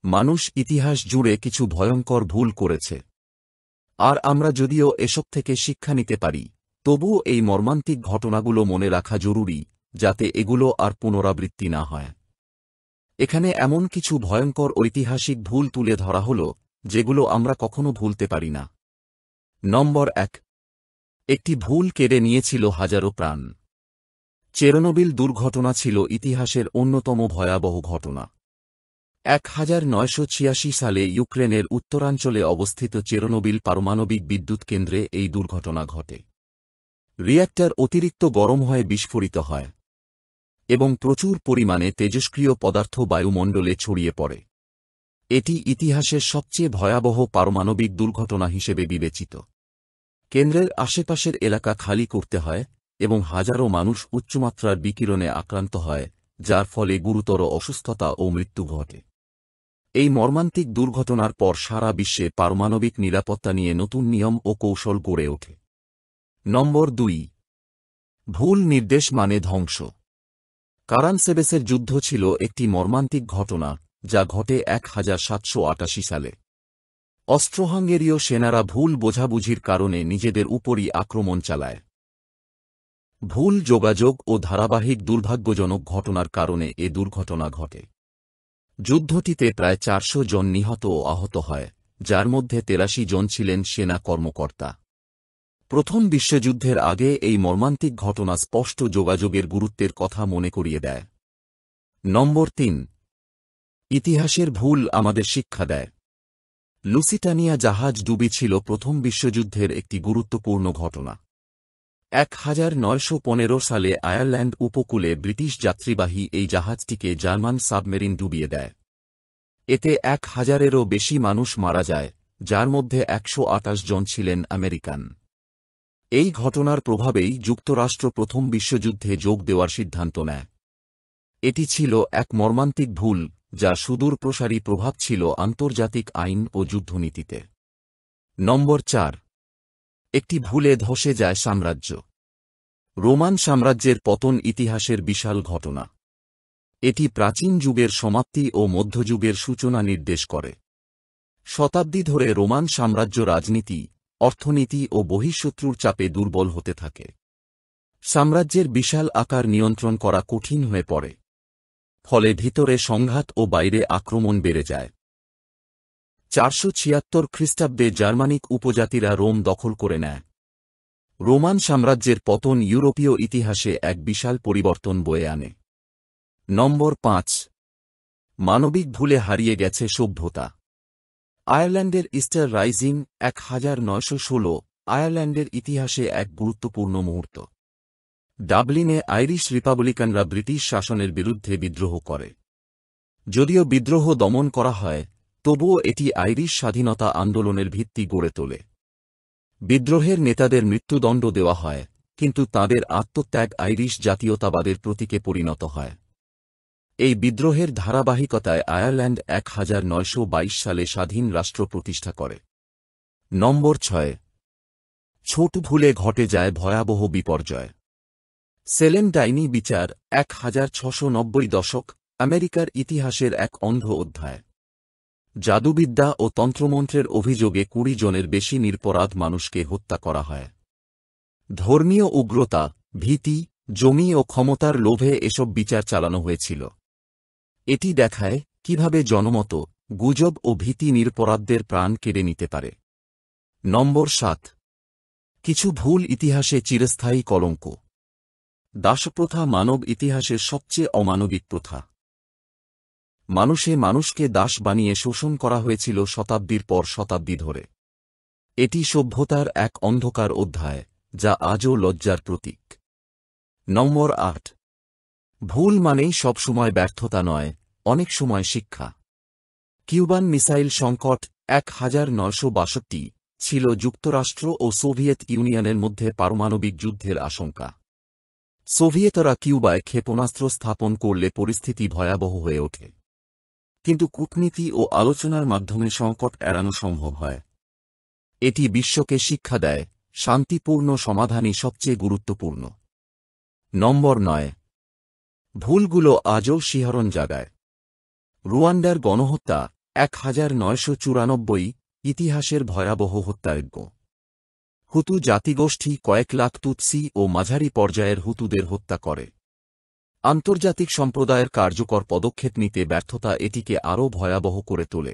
মানুষ ইতিহাস জুড়ে কিছু ভয়ঙ্কর ভুল করেছে, আর আমরা যদিও এসব থেকে শিক্ষা নিতে পারি, তবুও এই মর্মান্তিক ঘটনাগুলো মনে রাখা জরুরি, যাতে এগুলো আর পুনরাবৃত্তি না হয়। এখানে এমন কিছু ভয়ঙ্কর ঐতিহাসিক ভুল তুলে ধরা হল, যেগুলো আমরা কখনো ভুলতে পারি না। নম্বর ১। একটি ভুল কেড়ে নিয়েছিল হাজারো প্রাণ। চেরনোবিল দুর্ঘটনা ছিল ইতিহাসের অন্যতম ভয়াবহ ঘটনা। 1986 সালে ইউক্রেনের উত্তরাঞ্চলে অবস্থিত চেরনোবিল পারমাণবিক বিদ্যুৎ কেন্দ্রে এই দুর্ঘটনা ঘটে। রিয়্যাক্টর অতিরিক্ত গরম হয়ে বিস্ফোরিত হয় এবং প্রচুর পরিমাণে তেজস্ক্রিয় পদার্থ বায়ুমণ্ডলে ছড়িয়ে পড়ে। এটি ইতিহাসের সবচেয়ে ভয়াবহ পারমাণবিক দুর্ঘটনা হিসেবে বিবেচিত। কেন্দ্রের আশেপাশের এলাকা খালি করতে হয় এবং হাজারো মানুষ উচ্চমাত্রার বিকিরণে আক্রান্ত হয়, যার ফলে গুরুতর অসুস্থতা ও মৃত্যু ঘটে। এই মর্মান্তিক দুর্ঘটনার পর সারা বিশ্বে পারমাণবিক নিরাপত্তা নিয়ে নতুন নিয়ম ও কৌশল গড়ে ওঠে। নম্বর ২। ভুল নির্দেশ মানে ধ্বংস। কারানসেবেসের যুদ্ধ ছিল একটি মর্মান্তিক ঘটনা, যা ঘটে 1788 সালে। অস্ট্রো-হাঙ্গেরীয় সেনারা ভুল বোঝাবুঝির কারণে নিজেদের উপরই আক্রমণ চালায়। ভুল যোগাযোগ ও ধারাবাহিক দুর্ভাগ্যজনক ঘটনার কারণে এ দুর্ঘটনা ঘটে। যুদ্ধটিতে প্রায় 400 জন নিহত ও আহত হয়, যার মধ্যে 83 জন ছিলেন সেনা কর্মকর্তা। প্রথম বিশ্বযুদ্ধের আগে এই মর্মান্তিক ঘটনা স্পষ্ট যোগাযোগের গুরুত্বের কথা মনে করিয়ে দেয়। নম্বর ৩। ইতিহাসের ভুল আমাদের শিক্ষা দেয়। লুসিটানিয়া জাহাজ ডুবি ছিল প্রথম বিশ্বযুদ্ধের একটি গুরুত্বপূর্ণ ঘটনা। 1915 সালে আয়ারল্যান্ড উপকূলে ব্রিটিশ যাত্রীবাহী এই জাহাজটিকে জার্মান সাবমেরিন ডুবিয়ে দেয়। এতে 1000-এরও বেশি মানুষ মারা যায়, যার মধ্যে 128 জন ছিলেন আমেরিকান। এই ঘটনার প্রভাবেই যুক্তরাষ্ট্র প্রথম বিশ্বযুদ্ধে যোগ দেওয়ার সিদ্ধান্ত নেয়। এটি ছিল এক মর্মান্তিক ভুল, যা সুদূরপ্রসারী প্রভাব ছিল আন্তর্জাতিক আইন ও যুদ্ধনীতিতে। নম্বর ৪। একটি ভুলে ধসে যায় সাম্রাজ্য। রোমান সাম্রাজ্যের পতন ইতিহাসের বিশাল ঘটনা। এটি প্রাচীন যুগের সমাপ্তি ও মধ্যযুগের সূচনা নির্দেশ করে। শতাব্দী ধরে রোমান সাম্রাজ্য রাজনীতি, অর্থনীতি ও বহিঃশত্রুর চাপে দুর্বল হতে থাকে। সাম্রাজ্যের বিশাল আকার নিয়ন্ত্রণ করা কঠিন হয়ে পড়ে, ফলে ভিতরে সংঘাত ও বাইরে আক্রমণ বেড়ে যায়। 476 খ্রিস্টাব্দে জার্মানিক উপজাতিরা রোম দখল করে নেয়। রোমান সাম্রাজ্যের পতন ইউরোপীয় ইতিহাসে এক বিশাল পরিবর্তন বয়ে আনে। নম্বর ৫। মানবিক ভুলে হারিয়ে গেছে সভ্যতা। আয়ারল্যান্ডের ইস্টার রাইজিং 1916 আয়ারল্যান্ডের ইতিহাসে এক গুরুত্বপূর্ণ মুহূর্ত। ডাবলিনে আইরিশ রিপাবলিকানরা ব্রিটিশ শাসনের বিরুদ্ধে বিদ্রোহ করে। যদিও বিদ্রোহ দমন করা হয়, তবুও এটি আইরিশ স্বাধীনতা আন্দোলনের ভিত্তি গড়ে তোলে। বিদ্রোহের নেতাদের মৃত্যুদণ্ড দেওয়া হয়, কিন্তু তাঁদের আত্মত্যাগ আইরিশ জাতীয়তাবাদের প্রতীকে পরিণত হয়। এই বিদ্রোহের ধারাবাহিকতায় আয়ারল্যান্ড 1922 সালে স্বাধীন রাষ্ট্র প্রতিষ্ঠা করে। নম্বর ৬। ছোট ভুলে ঘটে যায় ভয়াবহ বিপর্যয়। সেলেম ডাইনি বিচার 1690 দশক আমেরিকার ইতিহাসের এক অন্ধ অধ্যায়। জাদুবিদ্যা ও তন্ত্রমন্ত্রের অভিযোগে 20 জনের বেশি নিরপরাধ মানুষকে হত্যা করা হয়। ধর্মীয় উগ্রতা, ভীতি, জমি ও ক্ষমতার লোভে এসব বিচার চালানো হয়েছিল। এটি দেখায় কিভাবে জনমত, গুজব ও ভীতি নিরপরাধদের প্রাণ কেড়ে নিতে পারে। নম্বর ৭। কিছু ভুল ইতিহাসে চিরস্থায়ী কলঙ্ক। দাসপ্রথা মানব ইতিহাসের সবচেয়ে অমানবিক প্রথা। মানুষকে দাস বানিয়ে শোষণ করা হয়েছিল শতাব্দীর পর শতাব্দী ধরে। এটি সভ্যতার এক অন্ধকার অধ্যায়, যা আজও লজ্জার প্রতীক। নম্বর ৮। ভুল মানেই সবসময় ব্যর্থতা নয়, অনেক সময় শিক্ষা। কিউবান মিসাইল সংকট 1962 ছিল যুক্তরাষ্ট্র ও সোভিয়েত ইউনিয়নের মধ্যে পারমাণবিক যুদ্ধের আশঙ্কা। সোভিয়েতরা কিউবায় ক্ষেপণাস্ত্র স্থাপন করলে পরিস্থিতি ভয়াবহ হয়ে ওঠে। কিন্তু কূটনীতি ও আলোচনার মাধ্যমে সংকট এড়ানো সম্ভব হয়। এটি বিশ্বকে শিক্ষা দেয়, শান্তিপূর্ণ সমাধানই সবচেয়ে গুরুত্বপূর্ণ। নম্বর ৯। ভুলগুলো আজও শিহরণ জাগায়। রুয়ান্ডার গণহত্যা 1994 ইতিহাসের ভয়াবহ হত্যাযজ্ঞ। হুতু জাতিগোষ্ঠী কয়েক লাখ তুৎসি ও মাঝারি পর্যায়ের হুতুদের হত্যা করে। আন্তর্জাতিক সম্প্রদায়ের কার্যকর পদক্ষেপ নিতে ব্যর্থতা এটিকে আরও ভয়াবহ করে তোলে।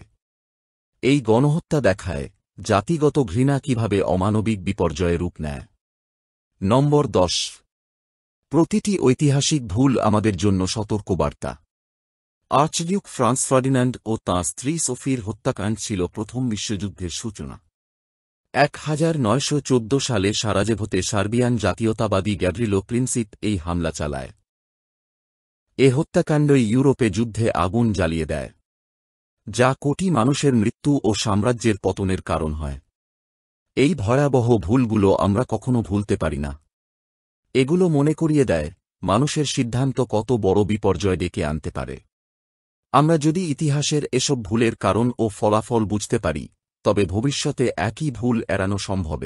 এই গণহত্যা দেখায় জাতিগত ঘৃণা কিভাবে অমানবিক বিপর্যয়ে রূপ নেয়। নম্বর 10। প্রতিটি ঐতিহাসিক ভুল আমাদের জন্য সতর্কবার্তা। আর্চডিউক ফ্রান্স ফার্ডিন্যান্ড ও তাঁর স্ত্রী সোফির হত্যাকাণ্ড ছিল প্রথম বিশ্বযুদ্ধের সূচনা। 1914 সালে সারাজেভোতে সার্বিয়ান জাতীয়তাবাদী গ্যাভ্রিলো প্রিন্সিপ এই হামলা চালায়। এ হত্যাকাণ্ডই ইউরোপে যুদ্ধে আগুন জ্বালিয়ে দেয়, যা কোটি মানুষের মৃত্যু ও সাম্রাজ্যের পতনের কারণ হয়। এই ভয়াবহ ভুলগুলো আমরা কখনো ভুলতে পারি না। এগুলো মনে করিয়ে দেয় মানুষের সিদ্ধান্ত কত বড় বিপর্যয় ডেকে আনতে পারে। আমরা যদি ইতিহাসের এসব ভুলের কারণ ও ফলাফল বুঝতে পারি, তবে ভবিষ্যতে একই ভুল এড়ানো সম্ভব।